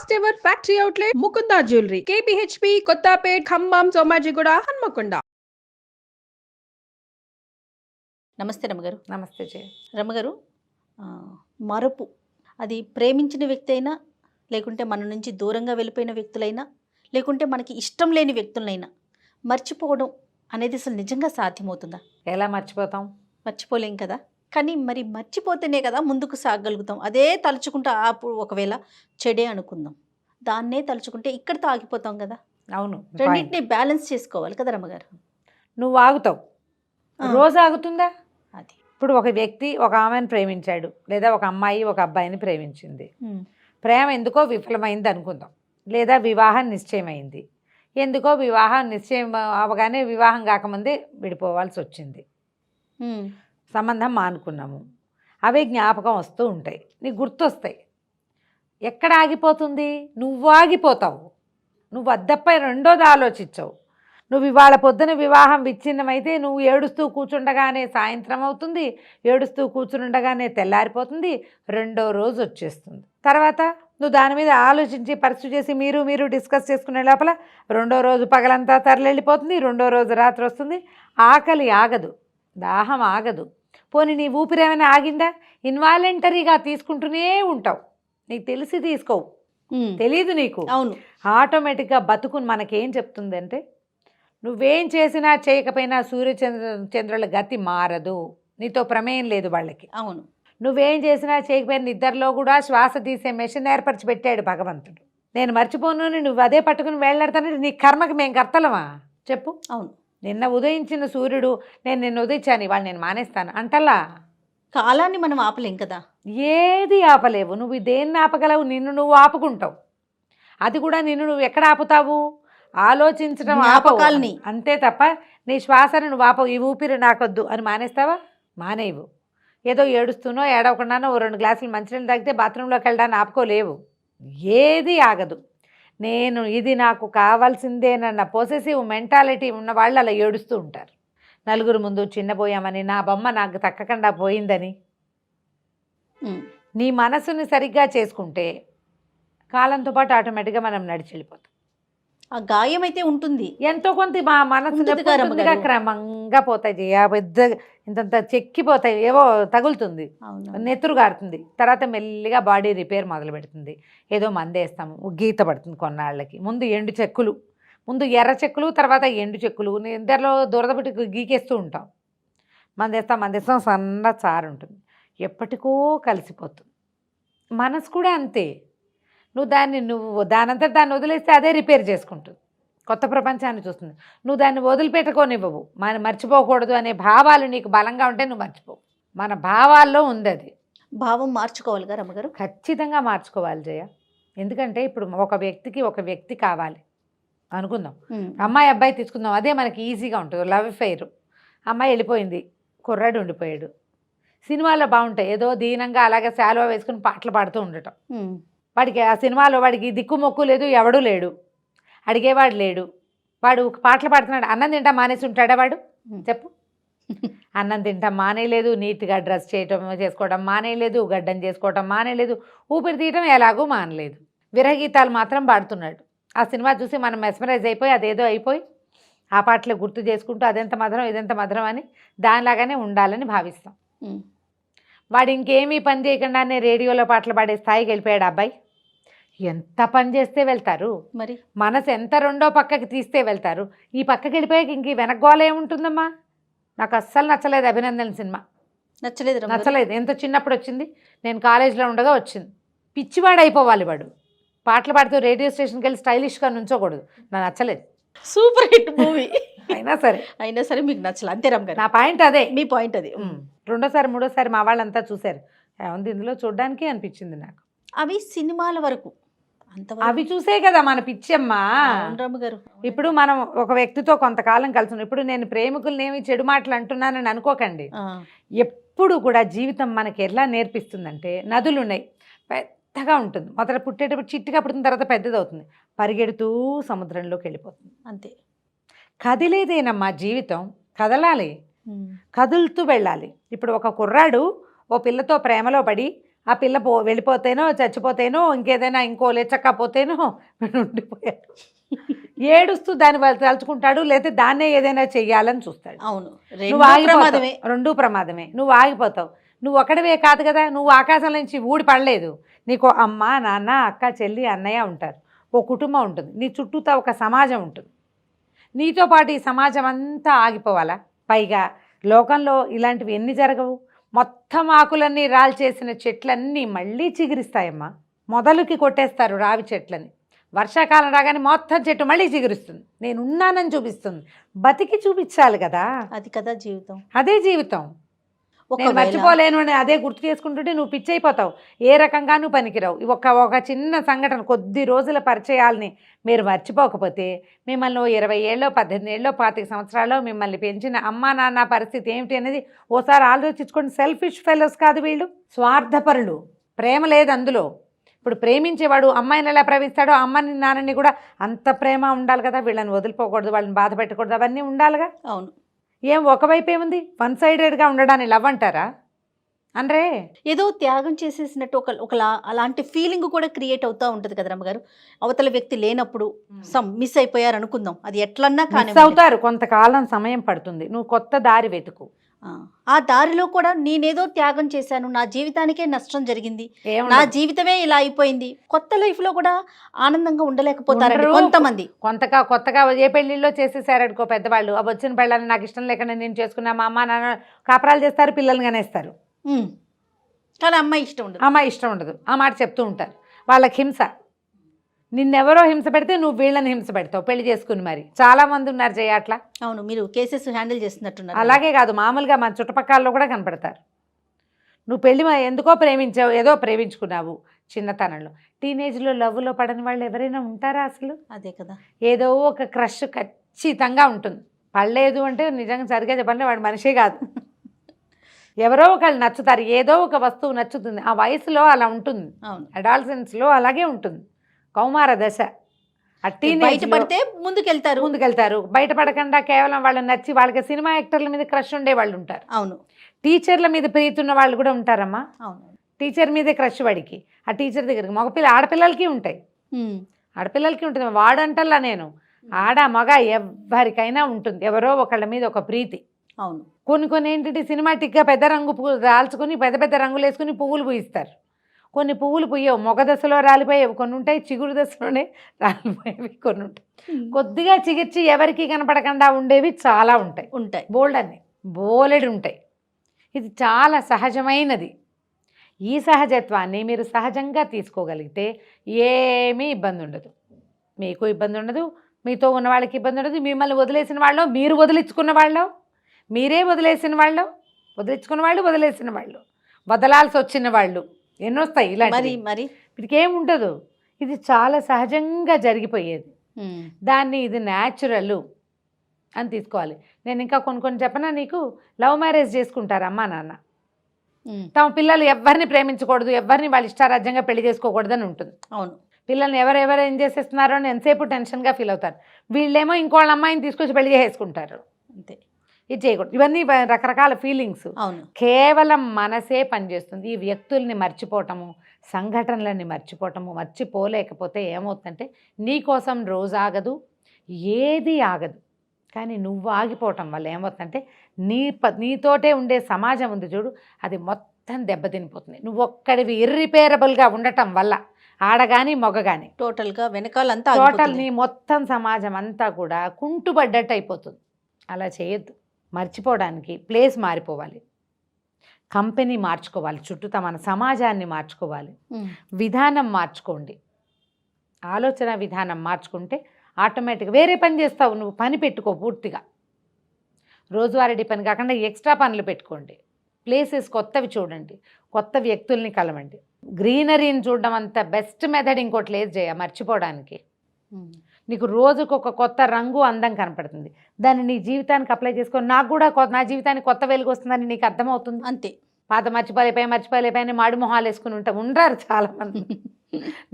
First ever factory outlet Mukunda jewellery KPHB Kothapet Khammam Somajiguda Hanamkonda. నమస్తే రమ్మగారు. నమస్తే జయ. రమ్మగారు, మరపు అది ప్రేమించిన వ్యక్తి అయినా, లేకుంటే మన నుంచి దూరంగా వెళ్ళిపోయిన వ్యక్తులైనా, లేకుంటే మనకి ఇష్టం లేని వ్యక్తులైనా మర్చిపోవడం అనేది అసలు నిజంగా సాధ్యమవుతుందా? ఎలా మర్చిపోతాం? మర్చిపోలేం కదా. కానీ మరి మర్చిపోతేనే కదా ముందుకు సాగగలుగుతాం. అదే తలుచుకుంటే అప్పుడు ఒకవేళ చెడే అనుకుందాం, దాన్నే తలుచుకుంటే ఇక్కడితో ఆగిపోతాం కదా. అవును, రెండింటిని బ్యాలెన్స్ చేసుకోవాలి కదా రమ్మగారు. నువ్వు ఆగుతావు, రోజు ఆగుతుందా? అది ఇప్పుడు ఒక వ్యక్తి ఒక ఆమెను ప్రేమించాడు, లేదా ఒక అమ్మాయి ఒక అబ్బాయిని ప్రేమించింది. ప్రేమ ఎందుకో విఫలమైంది అనుకుందాం, లేదా వివాహం నిశ్చయమైంది. ఎందుకో వివాహం నిశ్చయం అవగానే వివాహం కాకముందే విడిపోవాల్సి వచ్చింది. సంబంధం మానుకున్నాము. అవే జ్ఞాపకం వస్తూ ఉంటాయి, నీకు గుర్తొస్తాయి. ఎక్కడ ఆగిపోతుంది? నువ్వు ఆగిపోతావు. నువ్వు అద్దపై రెండోది ఆలోచించవు. నువ్వు ఇవాళ పొద్దున వివాహం విచ్ఛిన్నమైతే నువ్వు ఏడుస్తూ కూర్చుండగానే సాయంత్రం అవుతుంది, ఏడుస్తూ కూర్చుండగానే తెల్లారిపోతుంది, రెండో రోజు వచ్చేస్తుంది. తర్వాత నువ్వు దాని మీద ఆలోచించి పరీక్ష చేసి మీరు డిస్కస్ చేసుకునే లోపల రెండో రోజు పగలంతా తరలిపోతుంది, రెండో రోజు రాత్రి వస్తుంది. ఆకలి ఆగదు, దాహం ఆగదు. పోనీ నీ ఊపిరేమైనా ఆగిందా? ఇన్వాలంటరీగా తీసుకుంటూనే ఉంటావు. నీకు తెలిసి తీసుకోవు, తెలీదు నీకు. అవును, ఆటోమేటిక్గా బతుకుని మనకేం చెప్తుంది అంటే, నువ్వేం చేసినా చేయకపోయినా చంద్రుల గతి మారదు, నీతో ప్రమేయం లేదు వాళ్ళకి. అవును, నువ్వేం చేసినా చేయకపోయినా నిద్రలో కూడా శ్వాస తీసే మెషిన్ ఏర్పరిచి పెట్టాడు భగవంతుడు. నేను మర్చిపోను, నువ్వు అదే పట్టుకుని వెళ్ళాడుతానంటే నీ కర్మకి మేము కర్తలమా చెప్పు? అవును. నిన్న ఉదయించిన సూర్యుడు నేను నిన్ను ఉదయించాను, ఇవాళ నేను మానేస్తాను అంటలా. కాలాన్ని మనం ఆపలేం కదా. ఏది ఆపలేవు. నువ్వు దేన్ని ఆపగలవు? నిన్ను నువ్వు ఆపుకుంటావు. అది కూడా నిన్ను నువ్వు ఎక్కడ ఆపుతావు? ఆలోచించడం ఆపకాలని, అంతే తప్ప నీ శ్వాసను నువ్వు ఆపవు. ఈ ఊపిరి నాకొద్దు అని మానేస్తావా? మానేవు. ఏదో ఏడుస్తూనో ఏడవకుండానో 2 గ్లాసులు మంచినీళ్ళు తాగితే బాత్రూంలోకి వెళ్ళడాన్ని ఆపుకోలేవు. ఏది ఆగదు. నేను ఇది నాకు కావాల్సిందేనన్న పొసెసివ్ మెంటాలిటీ ఉన్న వాళ్ళు అలా ఏడుస్తూ ఉంటారు. నలుగురు ముందు చిన్నపోయామని, నా బొమ్మ నాకు తక్కకుండా పోయిందని. నీ మనసుని సరిగ్గా చేసుకుంటే కాలంతో పాటు ఆటోమేటిక్గా మనం నడిచి వెళ్ళిపోతాం. ఆ గాయం అయితే ఉంటుంది, ఎంతో కొంత మా మనసు క్రమంగా పోతాయి. పెద్ద ఇంతంత చెక్కిపోతాయి, ఏవో తగులుతుంది, నెత్తురు గారుతుంది. తర్వాత మెల్లిగా బాడీ రిపేర్ మొదలు పెడుతుంది. ఏదో మందేస్తాము, గీత పడుతుంది కొన్నాళ్ళకి. ముందు ఎండు చెక్కులు, ముందు ఎర్ర చెక్కులు, తర్వాత ఎండు చెక్కులు. నిద్రలో దురద పెట్టి గీకేస్తూ ఉంటాం. మందేస్తాం, సన్న చారు ఉంటుంది, ఎప్పటికో కలిసిపోతుంది. మనసు కూడా అంతే. నువ్వు దానంతా దాన్ని వదిలేస్తే అదే రిపేర్ చేసుకుంటుంది, కొత్త ప్రపంచాన్ని చూస్తుంది. నువ్వు దాన్ని వదిలిపెట్టుకోనివ్వవు. మనం మర్చిపోకూడదు అనే భావాలు నీకు బలంగా ఉంటే నువ్వు మర్చిపోవు. మన భావాల్లో ఉంది అది. భావం మార్చుకోవాలి కదా రమ్మగారు. ఖచ్చితంగా మార్చుకోవాలి జయ. ఎందుకంటే ఇప్పుడు ఒక వ్యక్తికి ఒక వ్యక్తి కావాలి అనుకుందాం. అమ్మాయి అబ్బాయి తీసుకుందాం, అదే మనకి ఈజీగా ఉంటుంది. లవ్ అఫెయిర్, అమ్మాయి వెళ్ళిపోయింది, కుర్రాడు ఉండిపోయాడు. సినిమాలో బాగుంటాయి, ఏదో దీనంగా అలాగే శాలువా వేసుకుని పాటలు పాడుతూ ఉండటం. వాడికి ఆ సినిమాలో వాడికి దిక్కుమొక్కు లేదు, ఎవడూ లేడు, అడిగేవాడు లేడు. వాడు పాటలు పాడుతున్నాడు. అన్నం తింటా మానేసి ఉంటాడా వాడు చెప్పు? అన్నం తింటా మానేయలేదు, నీట్గా డ్రెస్ చేసుకోవడం మానేయలేదు, గడ్డం చేసుకోవడం మానేయలేదు, ఊపిరి తీయటం ఎలాగూ మానలేదు. విరహగీతాలు మాత్రం పాడుతున్నాడు. ఆ సినిమా చూసి మనం మెస్మరైజ్ అయిపోయి అదేదో అయిపోయి ఆ పాటలు గుర్తు చేసుకుంటూ అదెంత మధురం ఇదెంత మధురం అని దానిలాగానే ఉండాలని భావిస్తాం. వాడు ఇంకేమీ పని చేయకుండానే రేడియోలో పాటలు పాడే స్థాయికి వెళ్ళిపోయాడు అబ్బాయి. ఎంత పని చేస్తే వెళ్తారు మరి? మనసు ఎంత రెండో పక్కకి తీస్తే వెళ్తారు. ఈ పక్కకి వెళ్ళిపోయాక ఇంక వెనక్గోళ ఏముంటుందమ్మా? నాకు అస్సలు నచ్చలేదు అభినందన సినిమా. నచ్చలేదు. ఎంత చిన్నప్పుడు వచ్చింది, నేను కాలేజీలో ఉండగా వచ్చింది. పిచ్చివాడు అయిపోవాలి వాడు. పాటలు పాడుతూ రేడియో స్టేషన్కి వెళ్ళి స్టైలిష్గా నుంచోకూడదు. నాకు నచ్చలేదు. సూపర్ హిట్ మూవీ అయినా సరే మీకు నచ్చలేదు అంతే రమ్మగారు. నా పాయింట్ అదే. మీ పాయింట్ అది. రెండోసారి మూడోసారి మా వాళ్ళంతా చూశారు, ఏముంది ఇందులో చూడడానికి అనిపించింది నాకు. అవి సినిమాల వరకు, అవి చూసే కదా మన పిచ్చమ్మా. రమ్మగారు, ఇప్పుడు మనం ఒక వ్యక్తితో కొంతకాలం కలిసి, ఇప్పుడు నేను ప్రేమికులనేమి చెడు మాటలు అంటున్నానని అనుకోకండి. ఎప్పుడు కూడా జీవితం మనకి ఎలా నేర్పిస్తుందంటే, నదులు ఉన్నాయి, పెద్దగా ఉంటుంది, మొదట పుట్టేటప్పుడు చిట్టుగా పుట్టిన తర్వాత పెద్దది అవుతుంది, పరిగెడుతూ సముద్రంలోకి వెళ్ళిపోతుంది. అంతే. కదిలేదేనమ్మా జీవితం, కదలాలి, కదులుతూ వెళ్ళాలి. ఇప్పుడు ఒక కుర్రాడు ఓ పిల్లతో ప్రేమలో పడి ఆ పిల్ల వెళ్ళిపోతేనో చచ్చిపోతేనో ఇంకేదైనా ఇంకో లేచక్కపోతేనో వీడు ఉండిపోయాడు. ఏడుస్తూ దాన్ని వాళ్ళు తలుచుకుంటాడు, లేకపోతే దాన్నే ఏదైనా చెయ్యాలని చూస్తాడు. అవును, నువ్వు ఆగిపోతావు, రెండూ ప్రమాదమే. నువ్వు ఆగిపోతావు. నువ్వు ఒక్కడివే కాదు కదా, నువ్వు ఆకాశం నుంచి ఊడి పడలేదు. నీకు అమ్మ, నాన్న, అక్క, చెల్లి, అన్నయ్య ఉంటారు. ఓ కుటుంబం ఉంటుంది. నీ చుట్టూతో ఒక సమాజం ఉంటుంది. నీతో పాటు ఈ సమాజం అంతా ఆగిపోవాలా? పైగా లోకంలో ఇలాంటివి ఎన్ని జరగవు? మొత్తం ఆకులన్నీ రాల్చేసిన చెట్లన్నీ మళ్ళీ చిగురిస్తాయమ్మా. మొదలుకి కొట్టేస్తారు రావి చెట్లని. వర్షాకాలం రాగానే మొత్తం చెట్టు మళ్ళీ చిగురిస్తుంది. నేను ఉన్నానని చూపిస్తుంది. బతికి చూపించాలి కదా, అది కదా జీవితం. అదే జీవితం. నేను మర్చిపోలేను అని అదే గుర్తు చేసుకుంటుంటే నువ్వు పిచ్చైపోతావు. ఏ రకంగానూ పనికిరావు. ఒక చిన్న సంఘటన, కొద్ది రోజుల పరిచయాల్ని మీరు మర్చిపోకపోతే మిమ్మల్ని 20 ఏళ్ళో 18 ఏళ్ళో 25 సంవత్సరాల్లో మిమ్మల్ని పెంచిన అమ్మా నాన్న పరిస్థితి ఏమిటి అనేది ఓసారి ఆలోచించుకోండి. సెల్ఫిష్ ఫెలోస్ కాదు వీళ్ళు, స్వార్థపరులు. ప్రేమ లేదు అందులో. ఇప్పుడు ప్రేమించేవాడు అమ్మాయిని ఎలా ప్రేమిస్తాడో అమ్మని నాన్నని కూడా అంత ప్రేమ ఉండాలి కదా. వీళ్ళని వదిలిపోకూడదు, వాళ్ళని బాధ పెట్టకూడదు, అవన్నీ ఉండాలిగా. అవును. ఏం ఒకవైపే ఉంది? వన్ సైడెడ్గా ఉండడాన్ని లవ్ అంటారా? అంటే ఏదో త్యాగం చేసేసినట్టు ఒకలా అలాంటి ఫీలింగ్ కూడా క్రియేట్ అవుతూ ఉంటుంది కదా రమ్మగారు. అవతల వ్యక్తి లేనప్పుడు మిస్ అయిపోయారు అనుకుందాం, అది ఎట్లన్నా కానీ అవుతారు. కొంతకాలం సమయం పడుతుంది. నువ్వు కొత్త దారి వెతుకు. ఆ దారిలో కూడా నేనేదో త్యాగం చేశాను, నా జీవితానికే నష్టం జరిగింది, నా జీవితమే ఇలా అయిపోయింది, కొత్త లైఫ్ లో కూడా ఆనందంగా ఉండలేకపోతారు కొంతమంది. కొత్తగా ఏ పెళ్లిలో చేసేసారనుకో పెద్దవాళ్ళు, ఆ వచ్చిన పెళ్ళని నాకు ఇష్టం లేకుండా నేను చేసుకున్నా, మా అమ్మ నాన్న కాపరాలు చేస్తారు, పిల్లల్ని కనేస్తారు. కానీ అమ్మాయి ఇష్టం ఉండదు. ఆ మాట చెప్తూ ఉంటారు. వాళ్ళకి హింస. నిన్నెవరో హింస పెడితే నువ్వు వీళ్ళని హింస పెడతావు పెళ్లి చేసుకుని. మరి చాలా మంది ఉన్నారు జయ అట్లా. అవును, మీరు కేసెస్ హ్యాండిల్ చేస్తున్నట్టున్నారు. అలాగే కాదు, మామూలుగా మన చుట్టుపక్కలలో కూడా కనపడతారు. నువ్వు పెళ్లి ఎందుకో ప్రేమించావు, ఏదో ప్రేమించుకున్నావు చిన్నతనంలో. టీనేజ్లో లవ్లో పడని వాళ్ళు ఎవరైనా ఉంటారా అసలు? అదే కదా. ఏదో ఒక క్రష్ ఖచ్చితంగా ఉంటుంది. పడలేదు అంటే నిజంగా సరిగ్గా చెప్పండి వాడు మనిషే కాదు. ఎవరో ఒకళ్ళు నచ్చుతారు, ఏదో ఒక వస్తువు నచ్చుతుంది. ఆ వయసులో అలా ఉంటుంది. అడాల్సెన్స్లో అలాగే ఉంటుంది. కౌమార దశ. ఆ టీనేజ్ పడితే ముందుకెళ్తారు. బయటపడకుండా కేవలం వాళ్ళని నచ్చి వాళ్ళకి సినిమా యాక్టర్ల మీద క్రష్ ఉండే వాళ్ళు ఉంటారు. అవును. టీచర్ల మీద ప్రీతున్న వాళ్ళు కూడా ఉంటారమ్మా. అవును. టీచర్ మీదే క్రష్ వాడికి. ఆ టీచర్ దగ్గరికి ఆడపిల్లలకి ఉంటాయి. ఆడపిల్లలకి ఉంటుంది. వాడంటల్లా నేను ఆడ మగ ఎవరికైనా ఉంటుంది ఎవరో ఒకళ్ళ మీద ఒక ప్రీతి. అవును. కొన్ని ఏంటంటే సినిమాటిక్గా పెద్ద రంగు పువ్వులు రాల్చుకొని పెద్ద రంగులు వేసుకుని పువ్వులు పూయిస్తారు. కొన్ని పువ్వులు పుయ్యవు, మొగ దశలో రాలిపోయేవి కొన్ని ఉంటాయి, చిగురు దశలోనే రాలిపోయేవి కొన్ని ఉంటాయి. కొద్దిగా చిగిర్చి ఎవరికి కనపడకుండా ఉండేవి చాలా ఉంటాయి. బోలెడు ఉంటాయి. ఇది చాలా సహజమైనది. ఈ సహజత్వాన్ని మీరు సహజంగా తీసుకోగలిగితే ఏమీ ఇబ్బంది ఉండదు. మీకు ఇబ్బంది ఉండదు, మీతో ఉన్న వాళ్ళకి ఇబ్బంది ఉండదు. మిమ్మల్ని వదిలేసిన వాళ్ళు, మీరు వదిలించుకున్న వాళ్ళు, మీరే వదిలేసిన వాళ్ళు, వదిలేసిన వాళ్ళు, వదలాల్సి వచ్చిన వాళ్ళు ఎన్నొస్తాయి ఇలాంటి. మరి వీటికి ఏముండదు. ఇది చాలా సహజంగా జరిగిపోయేది. దాన్ని ఇది న్యాచురల్ అని తీసుకోవాలి. నేను ఇంకా కొన్ని చెప్పనా నీకు. లవ్ మ్యారేజ్ చేసుకుంటారు అమ్మా నాన్న. తమ పిల్లలు ఎవరిని ప్రేమించకూడదు, ఎవరిని వాళ్ళ ఇష్టారాజ్యంగా పెళ్లి చేసుకోకూడదు అని ఉంటుంది. అవును. పిల్లల్ని ఎవరెవరు ఏం చేసేస్తున్నారో అని ఎంతసేపు టెన్షన్గా ఫీల్ అవుతారు. వీళ్ళేమో ఇంకోళ్ళ అమ్మాయిని తీసుకొచ్చి పెళ్లి చేసుకుంటారు. అంతే. ఇది చేయకూడదు. ఇవన్నీ రకరకాల ఫీలింగ్స్. అవును. కేవలం మనసే పనిచేస్తుంది. ఈ వ్యక్తుల్ని మర్చిపోవటము, సంఘటనలని మర్చిపోలేకపోతే ఏమవుతుందంటే నీ కోసం రోజు ఆగదు, ఏది ఆగదు. కానీ నువ్వు ఆగిపోవటం వల్ల ఏమవుతుందంటే నీతోటే ఉండే సమాజం ఉంది చూడు, అది మొత్తం దెబ్బతినిపోతుంది. నువ్వు ఒక్కడివి ఇర్రిపేరబుల్గా ఉండటం వల్ల, ఆడగాని మొగగాని టోటల్గా వెనకాలంతా నీ మొత్తం సమాజం అంతా కూడా కుంటుపడ్డట్టు అయిపోతుంది. అలా చేయొద్దు. మర్చిపోవడానికి ప్లేస్ మారిపోవాలి, కంపెనీ మార్చుకోవాలి, చుట్టూ మన సమాజాన్ని మార్చుకోవాలి, విధానం మార్చుకోండి. ఆలోచన విధానం మార్చుకుంటే ఆటోమేటిక్గా వేరే పని చేస్తావు. నువ్వు పని పెట్టుకో పూర్తిగా. రోజువారీ పని కాకుండా ఎక్స్ట్రా పనులు పెట్టుకోండి. ప్లేసెస్ కొత్తవి చూడండి, కొత్త వ్యక్తుల్ని కలవండి. గ్రీనరీని చూడడం అంత బెస్ట్ మెథడ్ ఇంకోటి లేదు జయ మర్చిపోవడానికి. నీకు రోజుకు ఒక కొత్త రంగు అందం కనపడుతుంది. దాన్ని నీ జీవితానికి అప్లై చేసుకొని నాకు కూడా నా జీవితానికి కొత్త వెలుగు వస్తుందని నీకు అర్థమవుతుంది. అంతే. పాత మర్చిపోలేకపోయి మాడి మొహాలు వేసుకుని ఉండరు చాలామంది.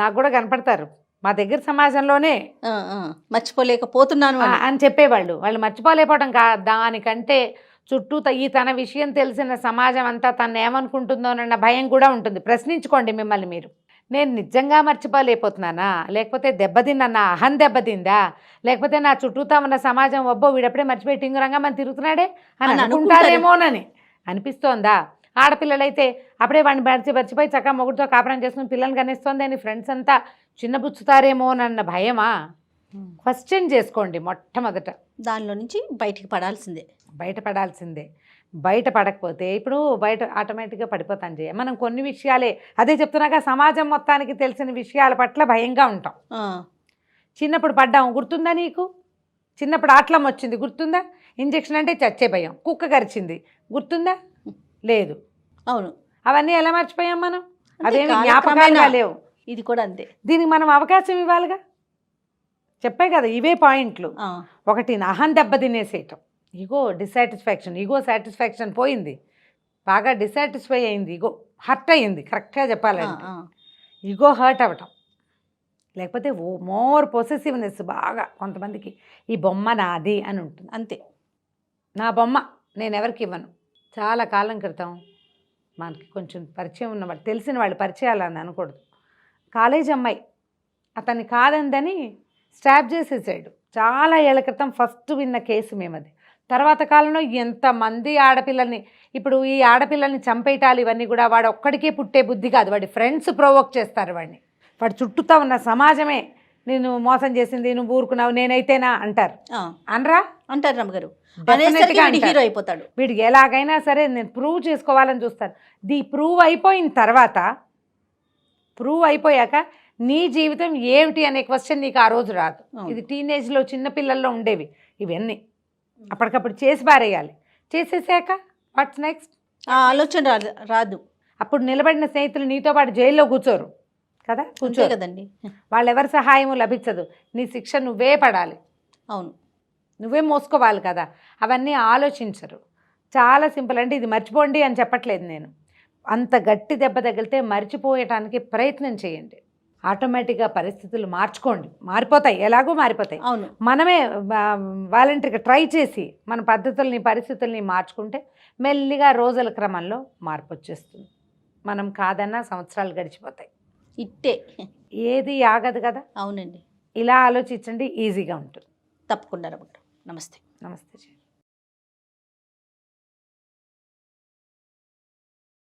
నాకు కూడా కనపడతారు మా దగ్గర సమాజంలోనే. మర్చిపోలేకపోతున్నాను అని చెప్పేవాళ్ళు. వాళ్ళు మర్చిపోలేకపోవడం దానికంటే చుట్టూ ఈ తన విషయం తెలిసిన సమాజం అంతా తను ఏమనుకుంటుందోనన్న భయం కూడా ఉంటుంది. ప్రశ్నించుకోండి మిమ్మల్ని మీరు. నేను నిజంగా మర్చిపోలేకపోతున్నానా, లేకపోతే దెబ్బతిన్నా అహం దెబ్బతిందా, లేకపోతే నా చుట్టూతా ఉన్న సమాజం ఒబ్బో వీడప్పుడే మర్చిపోయి టింగురంగా మనం తిరుగుతున్నాడే అని అనుకుంటారేమోనని అనిపిస్తోందా? ఆడపిల్లలైతే అప్పుడే వాడిని మర్చిపోయి చక్కగా మొగుడితో కాపురం చేసుకుని పిల్లల్ని కనిస్తోంది అని ఫ్రెండ్స్ అంతా చిన్నబుచ్చుతారేమోనన్న భయమా? క్వశ్చన్ చేసుకోండి మొట్టమొదట. దానిలో నుంచి బయటికి పడాల్సిందే. బయటపడాల్సిందే. బయటపడకపోతే ఇప్పుడు బయట ఆటోమేటిక్గా పడిపోతాం చేయ. మనం కొన్ని విషయాలే, అదే చెప్తున్నాక సమాజం మొత్తానికి తెలిసిన విషయాల పట్ల భయంగా ఉంటాం. చిన్నప్పుడు పడ్డాం గుర్తుందా నీకు? చిన్నప్పుడు ఆటలం వచ్చింది గుర్తుందా? ఇంజెక్షన్ అంటే చచ్చే భయం. కుక్క కరిచింది గుర్తుందా? లేదు. అవును. అవన్నీ ఎలా మర్చిపోయాం మనం? అవేమి జ్ఞాపకాలుగా లేవు. ఇది కూడా అంతే. దీనికి మనం అవకాశం ఇవ్వాలిగా. చెప్పే కదా ఇవే పాయింట్లు. ఒకటి అహం దెబ్బ తినేసేయటం, ఈగో డిసాటిస్ఫాక్షన్. ఈగో సాటిస్ఫాక్షన్ పోయింది, బాగా డిసాటిస్ఫై అయింది, ఈగో హర్ట్ అయ్యింది. కరెక్ట్గా చెప్పాలంటే ఈగో హర్ట్ అవ్వటం. లేకపోతే మోర్ పొసెసివ్నెస్ బాగా కొంతమందికి. ఈ బొమ్మ నాది అని ఉంటుంది అంతే. నా బొమ్మ నేను ఎవరికి ఇవ్వను. చాలా కాలం క్రితం మనకి కొంచెం పరిచయం ఉన్నవాళ్ళు, తెలిసిన వాళ్ళు, పరిచయాలని అనకూడదు, కాలేజ్ అమ్మాయి అతన్ని కాదందని స్టాప్ చేసేసాడు. చాలా ఏళ్ల క్రితం ఫస్ట్ విన్న కేసు మేము అది. తర్వాత కాలంలో ఎంతమంది ఆడపిల్లల్ని, ఇప్పుడు ఈ ఆడపిల్లల్ని చంపేయటాలు ఇవన్నీ కూడా వాడు ఒక్కడికే పుట్టే బుద్ధి కాదు, వాడి ఫ్రెండ్స్ ప్రొవోక్ చేస్తారు వాడిని. వాడు చుట్టూతా ఉన్న సమాజమే నేను మోసం చేసింది, నువ్వు ఊరుకున్నావు, నేనైతేనా అంటారు. అనరా? అంటారు రమ్మగారు. హీరో అయిపోతాడు వీడికి. ఎలాగైనా సరే నేను ప్రూవ్ చేసుకోవాలని చూస్తాను. ప్రూవ్ అయిపోయిన తర్వాత, ప్రూవ్ అయిపోయాక నీ జీవితం ఏమిటి అనే క్వశ్చన్ నీకు ఆ రోజు రాదు. ఇది టీనేజ్లో చిన్నపిల్లల్లో ఉండేవి ఇవన్నీ. అప్పటికప్పుడు చేసి పారేయాలి. చేసేసాక వాట్స్ నెక్స్ట్ ఆలోచన రాదు. అప్పుడు నిలబడిన స్నేహితులు నీతో పాటు జైల్లో కూర్చోరు కదా, కూర్చోరు కదండి. వాళ్ళు ఎవరి సహాయము లభించదు. నీ శిక్ష నువ్వే పడాలి. అవును, నువ్వే మోసుకోవాలి కదా. అవన్నీ ఆలోచించరు. చాలా సింపుల్. అంటే ఇది మర్చిపోండి అని చెప్పట్లేదు నేను. అంత గట్టి దెబ్బ తగిలితే మర్చిపోయటానికి ప్రయత్నం చేయండి. ఆటోమేటిక్గా పరిస్థితులు మార్చుకోండి, మారిపోతాయి, ఎలాగో మారిపోతాయి. అవును, మనమే వాలంటరీగా ట్రై చేసి మన పద్ధతుల్ని పరిస్థితుల్ని మార్చుకుంటే మెల్లిగా రోజుల క్రమంలో మార్పు వచ్చేస్తుంది. మనం కాదన్నా సంవత్సరాలు గడిచిపోతాయి. ఇట్టే ఏది ఆగదు కదా. అవునండి. ఇలా ఆలోచించండి, ఈజీగా ఉంటుంది. తప్పకుండా. నమస్తే. నమస్తే.